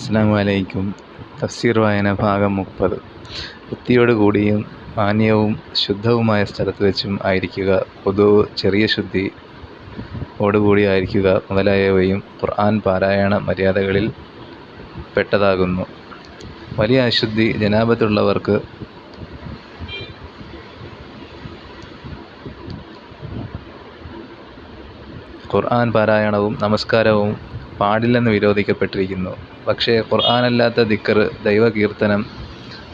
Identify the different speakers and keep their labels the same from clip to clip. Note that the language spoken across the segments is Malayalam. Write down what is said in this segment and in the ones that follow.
Speaker 1: അസ്സലാമു അലൈക്കും. തഫ്സീർ വായന ഭാഗം 30. വൃത്തിയോടുകൂടിയും മാന്യവും ശുദ്ധവുമായ സ്ഥലത്ത് വെച്ചും ആയിരിക്കുക, പൊതുവ്, ചെറിയ ശുദ്ധി ഓടുകൂടി ആയിരിക്കുക മുതലായവയും ഖുർആൻ പാരായണ മര്യാദകളിൽ പെട്ടതാകുന്നു. വലിയ അശുദ്ധി ജനാബത്തുള്ളവർക്ക് ഖുർആൻ പാരായണവും നമസ്കാരവും പാടില്ലെന്ന് വിരോധിക്കപ്പെട്ടിരിക്കുന്നു. പക്ഷേ ഖുർആനല്ലാത്ത ദിക്ർ, ദൈവകീർത്തനം,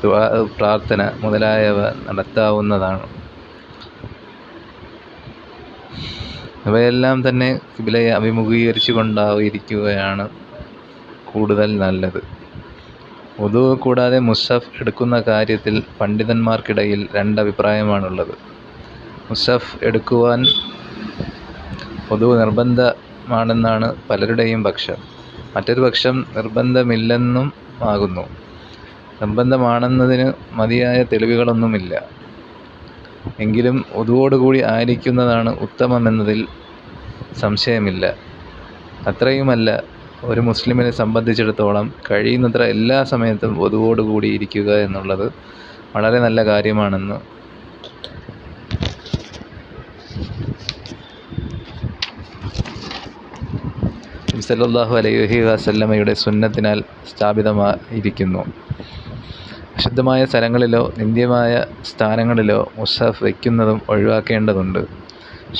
Speaker 1: ദുആ, പ്രാർത്ഥന മുതലായവ നടത്താവുന്നതാണ്. ഇവയെല്ലാം തന്നെ ഖിബ്ലയെ അഭിമുഖീകരിച്ചു കൊണ്ടായിരിക്കുകയാണ് കൂടുതൽ നല്ലത്. വുദൂ കൂടാതെ മുസ്ഹഫ് എടുക്കുന്ന കാര്യത്തിൽ പണ്ഡിതന്മാർക്കിടയിൽ രണ്ടഭിപ്രായമാണുള്ളത്. മുസ്ഹഫ് എടുക്കുവാൻ വുദൂ നിർബന്ധമാണെന്നാണ് പലരുടെയും പക്ഷം. മറ്റൊരു പക്ഷം നിർബന്ധമില്ലെന്നും ആകുന്നു. നിർബന്ധമാണെന്നതിന് മതിയായ തെളിവുകളൊന്നുമില്ല. എങ്കിലും വുദൂവോടുകൂടി ആയിരിക്കുന്നതാണ് ഉത്തമമെന്നതിൽ സംശയമില്ല. അത്രയുമല്ല, ഒരു മുസ്ലിമിനെ സംബന്ധിച്ചിടത്തോളം കഴിയുന്നത്ര എല്ലാ സമയത്തും വുദൂവോടുകൂടി ഇരിക്കുക എന്നുള്ളത് വളരെ നല്ല കാര്യമാണെന്ന് സല്ലല്ലാഹു അലൈഹി വസല്ലമയുടെ സുന്നത്തിനാൽ സ്ഥാപിതമായിരിക്കുന്നു. അശുദ്ധമായ സ്ഥലങ്ങളിലോ നിന്ദ്യമായ സ്ഥാനങ്ങളിലോ മുസ്ഹഫ് വയ്ക്കുന്നതും ഒഴിവാക്കേണ്ടതുണ്ട്.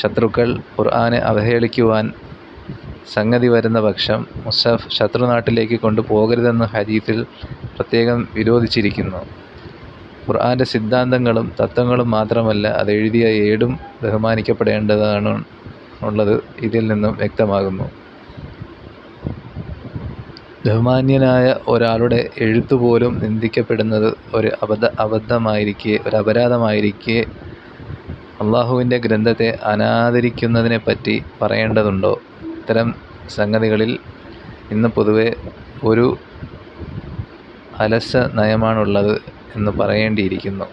Speaker 1: ശത്രുക്കൾ ഖുർആനെ അവഹേളിക്കുവാൻ സംഗതി വരുന്ന പക്ഷം മുസ്ഹഫ് ശത്രുനാട്ടിലേക്ക് കൊണ്ടുപോകരുതെന്ന് ഹദീസിൽ പ്രത്യേകം വിരോധിച്ചിരിക്കുന്നു. ഖുർആന്റെ സിദ്ധാന്തങ്ങളും തത്വങ്ങളും മാത്രമല്ല, അതെഴുതിയ ഏടും ബഹുമാനിക്കപ്പെടേണ്ടതാണുള്ളത് ഇതിൽ നിന്നും വ്യക്തമാകുന്നു. ബഹുമാന്യനായ ഒരാളുടെ എഴുത്തുപോലും നിന്ദിക്കപ്പെടുന്നത് ഒരു അപരാധമായിരിക്കെ അള്ളാഹുവിൻ്റെ ഗ്രന്ഥത്തെ അനാദരിക്കുന്നതിനെപ്പറ്റി പറയേണ്ടതുണ്ടോ? ഇത്തരം സംഗതികളിൽ ഇന്ന് പൊതുവെ ഒരു അലസ നയമാണുള്ളത് എന്ന് പറയേണ്ടിയിരിക്കുന്നു.